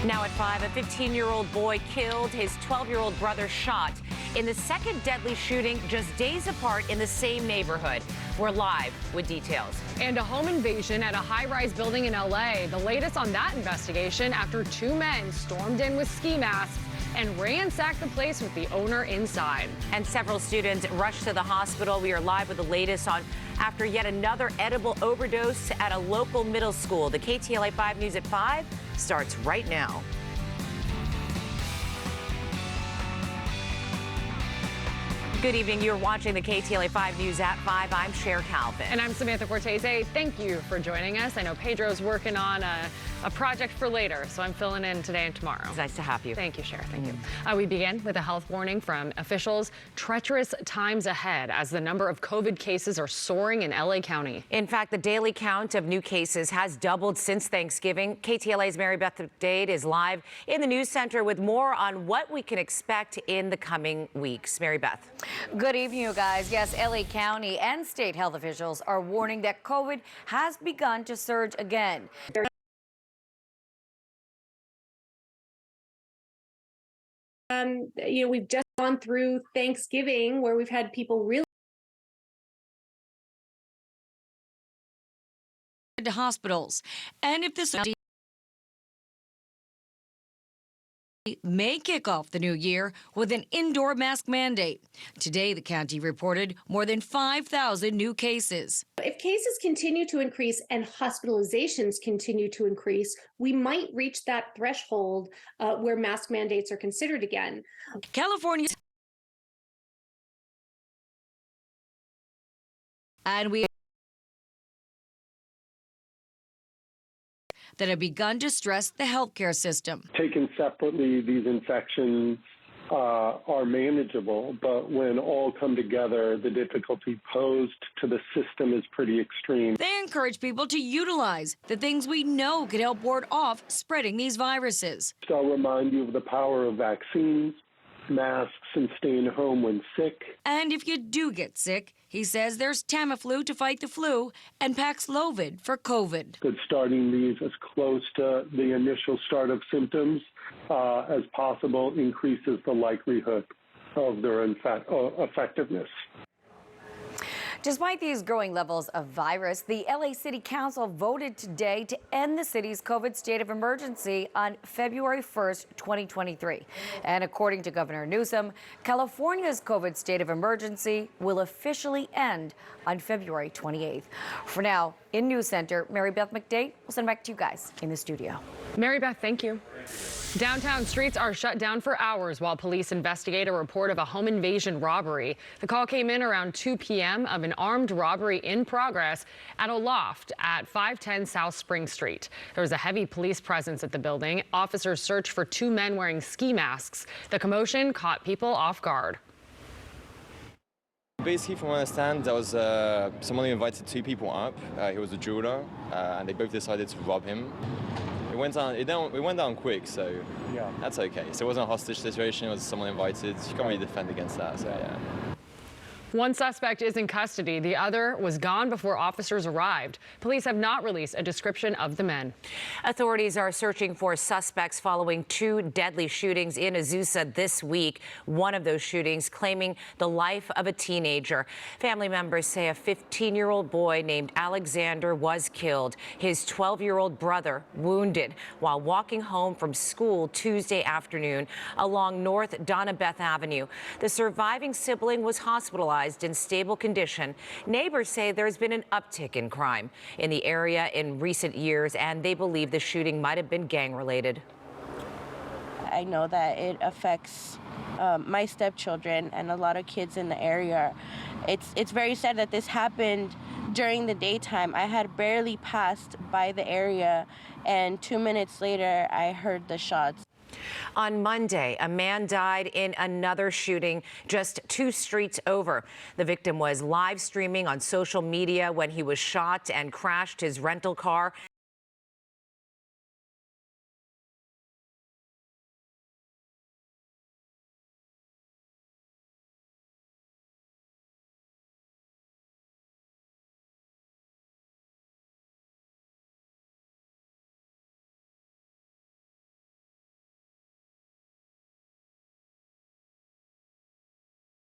Now at 5, a 15-year-old boy killed, his 12-year-old brother shot in the second deadly shooting just days apart in the same neighborhood. We're live with details. And a home invasion at a high-rise building in L.A. The latest on that investigation after two men stormed in with ski masks and ransacked the place with the owner inside. And several students rushed to the hospital. We are live with the latest on after yet another edible overdose at a local middle school. The KTLA 5 News at 5 starts right now. Good evening. You're watching the KTLA 5 News at 5. I'm Cher Calvin. And I'm Samantha Cortese. Thank you for joining us. I know Pedro's working on a project for later, so I'm filling in today and tomorrow. It's nice to have you. Thank you, Cher. Thank you. We begin with a health warning from officials. Treacherous times ahead as the number of COVID cases are soaring in LA County. In fact, the daily count of new cases has doubled since Thanksgiving. KTLA's Mary Beth Dt is live in the news center with more on what we can expect in the coming weeks. Mary Beth. Good evening, you guys. Yes, LA County and state health officials are warning that COVID has begun to surge again. We've just gone through Thanksgiving where we've had people really to hospitals. And if this may kick off the new year with an indoor mask mandate. Today, the county reported more than 5,000 new cases. If cases continue to increase and hospitalizations continue to increase, we might reach that threshold where mask mandates are considered again. California. And we that have begun to stress the healthcare system. Taken separately, these infections are manageable, but when all come together, the difficulty posed to the system is pretty extreme. They encourage people to utilize the things we know could help ward off spreading these viruses. So I'll remind you of the power of vaccines, masks, and staying home when sick. And if you do get sick, he says there's Tamiflu to fight the flu and Paxlovid for COVID. But starting these as close to the initial start of symptoms as possible increases the likelihood of their effectiveness. Despite these growing levels of virus, the LA City Council voted today to end the city's COVID state of emergency on February 1st, 2023. And according to Governor Newsom, California's COVID state of emergency will officially end on February 28th. For now, in News Center, Mary Beth Dt will send back to you guys in the studio. Mary Beth, thank you. Downtown streets are shut down for hours while police investigate a report of a home invasion robbery. The call came in around 2 p.m. of an armed robbery in progress at a loft at 510 South Spring Street. There was a heavy police presence at the building. Officers searched for two men wearing ski masks. The commotion caught people off guard. Basically, from what I understand, there was someone who invited two people up. He was a jeweler, and they both decided to rob him. It went down quick, so yeah, that's okay. So it wasn't a hostage situation, it was someone invited. You can't really defend against that, so yeah. One suspect is in custody. The other was gone before officers arrived. Police have not released a description of the men. Authorities are searching for suspects following two deadly shootings in Azusa this week. One of those shootings claiming the life of a teenager. Family members say a 15-year-old boy named Alexander was killed. His 12-year-old brother wounded while walking home from school Tuesday afternoon along North Donna Beth Avenue. The surviving sibling was hospitalized in stable condition. Neighbors say there's been an uptick in crime in the area in recent years, and they believe the shooting might have been gang-related. I know that it affects my stepchildren and a lot of kids in the area. It's very sad that this happened during the daytime. I had barely passed by the area, and 2 minutes later, I heard the shots. On Monday, a man died in another shooting just 2 streets over. The victim was live streaming on social media when he was shot and crashed his rental car